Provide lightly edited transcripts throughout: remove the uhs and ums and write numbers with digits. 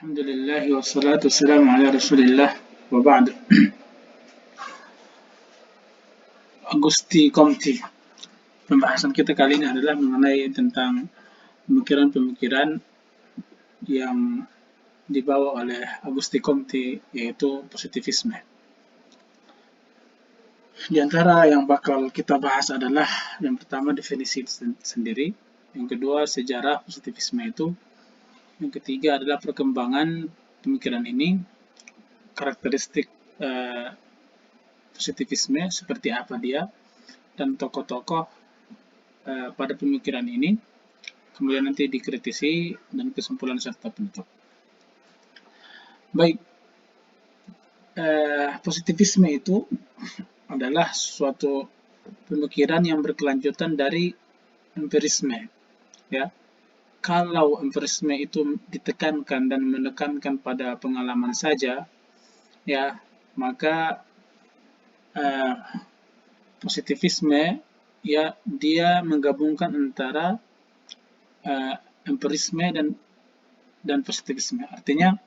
Alhamdulillah wassalatu wassalamu ala rasulillah wa ba'd. Augusti Comte. Pembahasan kita kali ini adalah mengenai tentang pemikiran-pemikiran yang dibawa oleh Augusti Comte, yaitu positivisme. Di antara yang bakal kita bahas adalah yang pertama definisi sendiri, yang kedua sejarah positivisme itu, yang ketiga adalah perkembangan pemikiran ini, karakteristik positivisme seperti apa dia, dan tokoh-tokoh pada pemikiran ini, kemudian nanti dikritisi dan kesimpulan serta penutup. Baik, positivisme itu adalah suatu pemikiran yang berkelanjutan dari empirisme, ya. Kalau empirisme itu ditekankan dan menekankan pada pengalaman saja, ya, maka positivisme, ya, dia menggabungkan antara empirisme dan positivisme. Artinya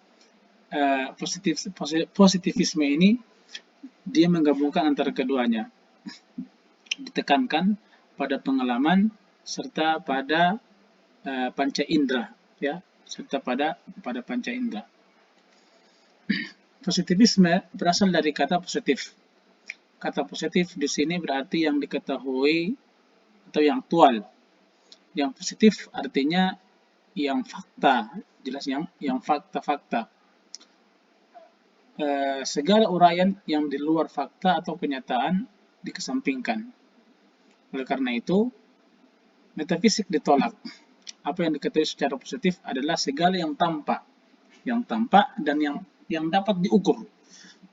positivisme ini dia menggabungkan antara keduanya, ditekankan pada pengalaman serta pada panca indera, ya, serta pada panca indera. Positivisme berasal dari kata positif. Kata positif di sini berarti yang diketahui atau yang aktual. Yang positif artinya yang fakta, jelas yang fakta-fakta. Segala uraian yang di luar fakta atau kenyataan dikesampingkan. Oleh karena itu, metafisik ditolak. Apa yang diketahui secara positif adalah segala yang tampak dan yang dapat diukur.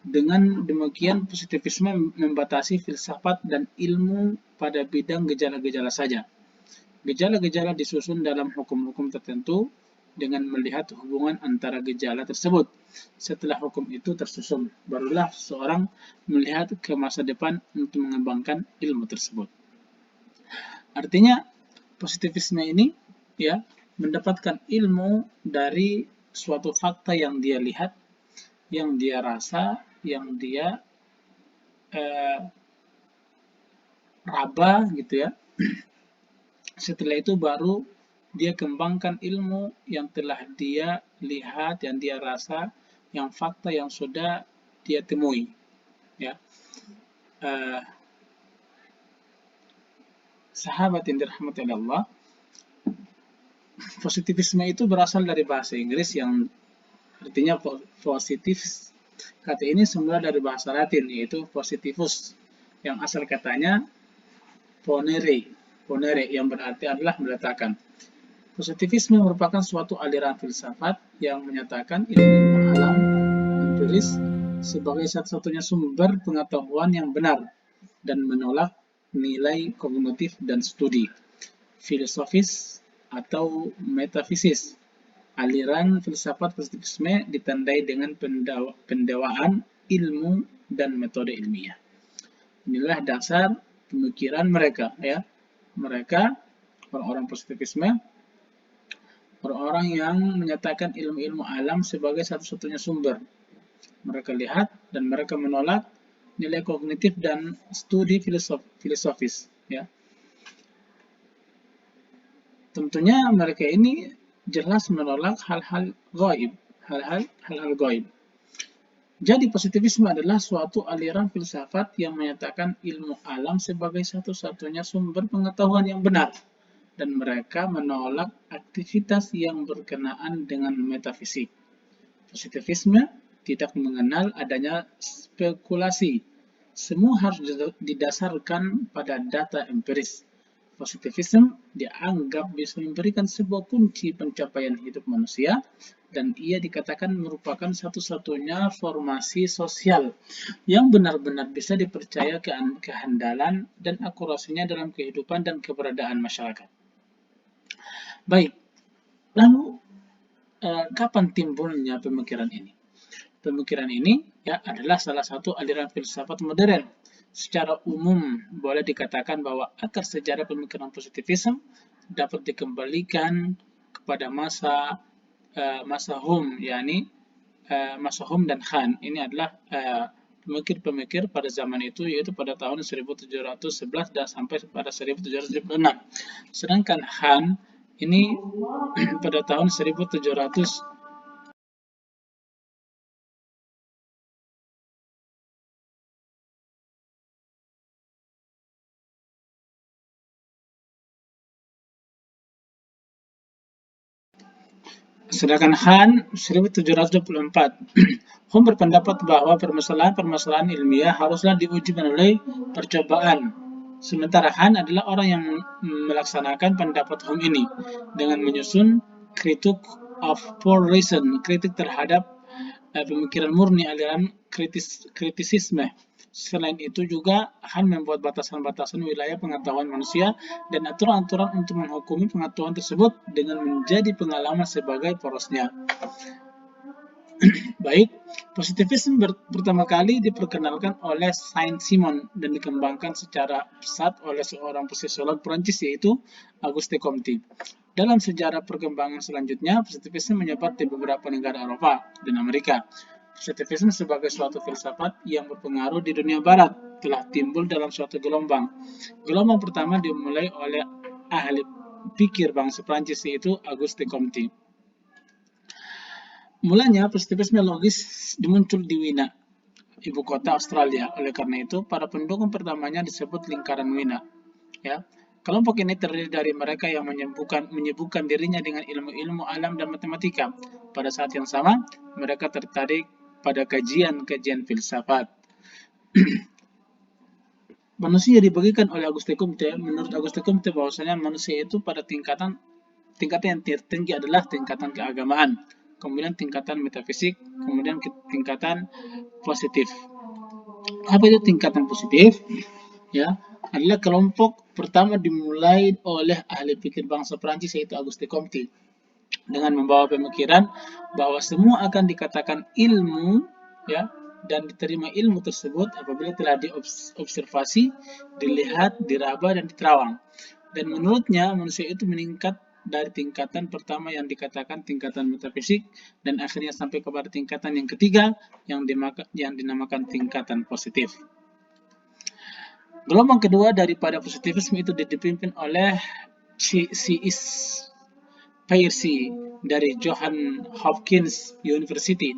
Dengan demikian, positivisme membatasi filsafat dan ilmu pada bidang gejala-gejala saja. Gejala-gejala disusun dalam hukum-hukum tertentu dengan melihat hubungan antara gejala tersebut. Setelah hukum itu tersusun, barulah seorang melihat ke masa depan untuk mengembangkan ilmu tersebut. Artinya, positivisme ini, ya, mendapatkan ilmu dari suatu fakta yang dia lihat, yang dia rasa, yang dia raba, gitu ya. Setelah itu baru dia kembangkan ilmu yang telah dia lihat, yang dia rasa, yang fakta yang sudah dia temui, ya. Sahabat yang dirahmati oleh Allah, positivisme itu berasal dari bahasa Inggris yang artinya positif. Kata ini semula dari bahasa Latin, yaitu positivus, yang asal katanya ponere, yang berarti adalah meletakkan. Positivisme merupakan suatu aliran filsafat yang menyatakan ilmu alam empiris sebagai satu-satunya sumber pengetahuan yang benar dan menolak nilai kognitif dan studi filosofis atau metafisis. Aliran filsafat positivisme ditandai dengan pendewaan ilmu dan metode ilmiah. Inilah dasar pemikiran mereka, ya. Mereka, orang-orang positivisme, orang-orang yang menyatakan ilmu-ilmu alam sebagai satu-satunya sumber. Mereka lihat dan mereka menolak nilai kognitif dan studi filosofis, ya. Tentunya mereka ini jelas menolak hal-hal gaib. Jadi positivisme adalah suatu aliran filsafat yang menyatakan ilmu alam sebagai satu-satunya sumber pengetahuan yang benar, dan mereka menolak aktivitas yang berkenaan dengan metafisik. Positivisme tidak mengenal adanya spekulasi. Semua harus didasarkan pada data empiris. Positivisme dianggap bisa memberikan sebuah kunci pencapaian hidup manusia, dan ia dikatakan merupakan satu-satunya formasi sosial yang benar-benar bisa dipercaya kehandalan dan akurasinya dalam kehidupan dan keberadaan masyarakat. Baik, lalu kapan timbulnya pemikiran ini? Pemikiran ini, ya, adalah salah satu aliran filsafat modern. Secara umum boleh dikatakan bahwa akar sejarah pemikiran positivisme dapat dikembalikan kepada masa Mashum, yakni Mashum dan Khan. Ini adalah pemikir-pemikir pada zaman itu, yaitu pada tahun 1711 dan sampai pada 1776. Sedangkan Han ini pada tahun 1700. Sedangkan Han 1724. Han berpendapat bahwa permasalahan-permasalahan ilmiah haruslah diuji melalui percobaan. Sementara Han adalah orang yang melaksanakan pendapat Hume ini dengan menyusun Critique of Pure Reason, kritik terhadap pemikiran murni aliran kritisisme. Selain itu juga Han membuat batasan-batasan wilayah pengetahuan manusia dan aturan-aturan untuk menghukumi pengetahuan tersebut dengan menjadi pengalaman sebagai porosnya. Baik, positivisme pertama kali diperkenalkan oleh Saint-Simon dan dikembangkan secara pesat oleh seorang sosiolog Prancis yaitu Auguste Comte. Dalam sejarah perkembangan selanjutnya, positivisme menyebar di beberapa negara Eropa dan Amerika. Positivisme sebagai suatu filsafat yang berpengaruh di dunia barat telah timbul dalam suatu gelombang. Gelombang pertama dimulai oleh ahli pikir bangsa Prancis yaitu Auguste Comte. Mulanya positivisme logis muncul di Wina, ibu kota Australia. Oleh karena itu, para pendukung pertamanya disebut lingkaran Wina. Ya, kelompok ini terdiri dari mereka yang menyibukkan dirinya dengan ilmu-ilmu alam dan matematika. Pada saat yang sama, mereka tertarik pada kajian-kajian filsafat. Manusia dibagikan oleh Auguste Comte. Menurut Auguste Comte bahwasanya manusia itu pada tingkatan yang tertinggi adalah tingkatan keagamaan, kemudian tingkatan metafisik, kemudian tingkatan positif. Apa itu tingkatan positif? Ya, adalah kelompok pertama dimulai oleh ahli pikir bangsa Prancis yaitu Auguste Comte dengan membawa pemikiran bahwa semua akan dikatakan ilmu, ya, dan diterima ilmu tersebut apabila telah diobservasi, dilihat, diraba, dan diterawang. Dan menurutnya manusia itu meningkat dari tingkatan pertama yang dikatakan tingkatan metafisik dan akhirnya sampai kepada tingkatan yang ketiga yang dinamakan tingkatan positif. Gelombang kedua daripada positivisme itu dipimpin oleh C.S. Peirce dari Johns Hopkins University.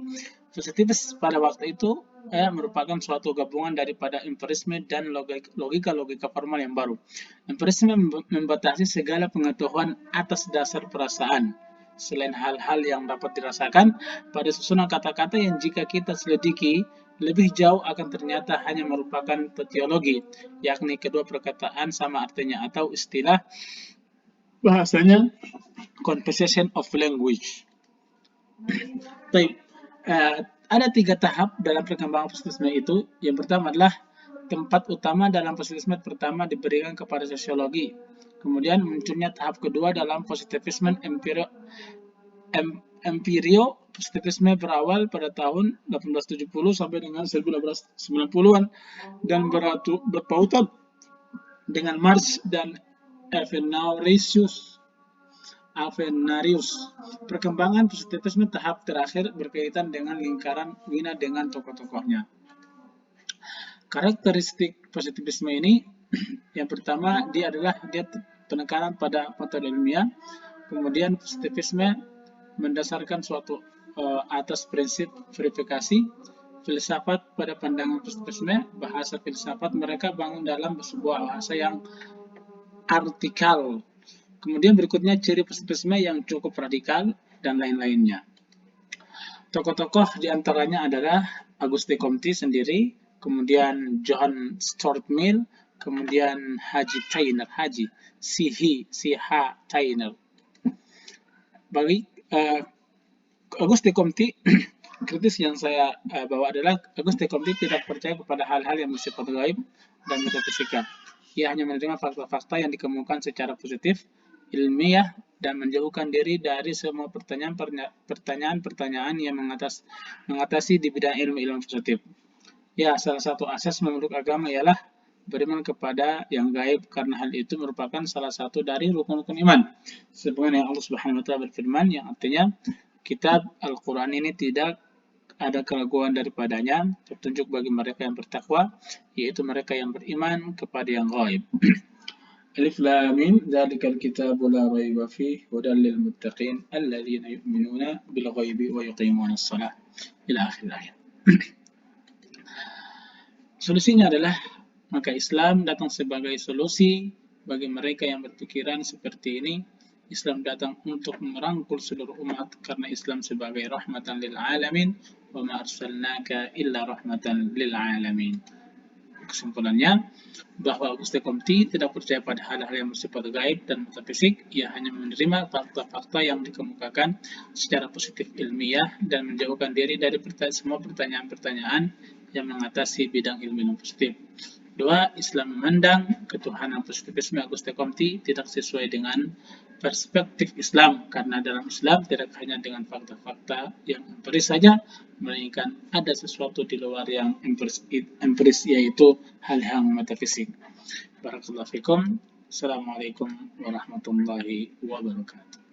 Positivis pada waktu itu merupakan suatu gabungan daripada empirisme dan logika-logika formal yang baru. Empirisme membatasi segala pengetahuan atas dasar perasaan, selain hal-hal yang dapat dirasakan pada susunan kata-kata yang jika kita selidiki lebih jauh akan ternyata hanya merupakan tautologi, yakni kedua perkataan sama artinya atau istilah bahasanya conversation of language. Baik, ada 3 tahap dalam perkembangan positivisme itu. Yang pertama adalah tempat utama dalam positivisme pertama diberikan kepada sosiologi. Kemudian munculnya tahap kedua dalam positivisme empirio. Positivisme berawal pada tahun 1870 sampai dengan 1990-an dan berpautan dengan Marx dan Avenarius. Perkembangan positivisme tahap terakhir berkaitan dengan lingkaran Wina dengan tokoh-tokohnya. Karakteristik positivisme ini yang pertama dia penekanan pada metode ilmiah. Kemudian positivisme mendasarkan suatu atas prinsip verifikasi. Filsafat pada pandangan positivisme, bahasa filsafat mereka bangun dalam sebuah bahasa yang artikal. Kemudian berikutnya ciri positivisme yang cukup radikal dan lain-lainnya. Tokoh-tokoh diantaranya adalah Auguste Comte sendiri, kemudian John Stuart Mill, kemudian C.H. Taylor. Bagi Auguste Comte, kritis yang saya bawa adalah Auguste Comte tidak percaya kepada hal-hal yang bersifat gaib dan metafisika. Ia hanya menerima fakta-fakta yang dikemukakan secara positif, ilmiah, dan menjauhkan diri dari semua pertanyaan-pertanyaan yang mengatasi di bidang ilmu positif. Ya, salah satu asas memeluk agama ialah beriman kepada yang gaib karena hal itu merupakan salah satu dari rukun-rukun iman. Sebagaimana Allah Subhanahu wa taala berfirman yang artinya kitab Al-Quran ini tidak ada keraguan daripadanya, petunjuk bagi mereka yang bertakwa, yaitu mereka yang beriman kepada yang gaib. Alif Lam Mim, dzalikal kitabu la raiba fihi hudan lil muttaqin alladzina yu'minuna bil ghaibi wa yuqimuna shalah. Ila akhir ayat. Solusinya adalah maka Islam datang sebagai solusi bagi mereka yang berpikiran seperti ini. Islam datang untuk merangkul seluruh umat karena Islam sebagai rahmatan lil alamin wa ma arsalnaka illa rahmatan lil alamin. Kesimpulannya, bahwa Auguste Comte tidak percaya pada hal-hal yang bersifat gaib dan metafisik. Ia hanya menerima fakta-fakta yang dikemukakan secara positif ilmiah dan menjauhkan diri dari semua pertanyaan-pertanyaan yang mengatasi bidang ilmu yang positif. 2. Islam memandang ketuhanan positivisme Auguste Comte tidak sesuai dengan perspektif Islam, karena dalam Islam tidak hanya dengan fakta-fakta yang empiris saja, melainkan ada sesuatu di luar yang empiris, yaitu hal yang metafisik. Barakallahu fikum. Assalamualaikum warahmatullahi wabarakatuh.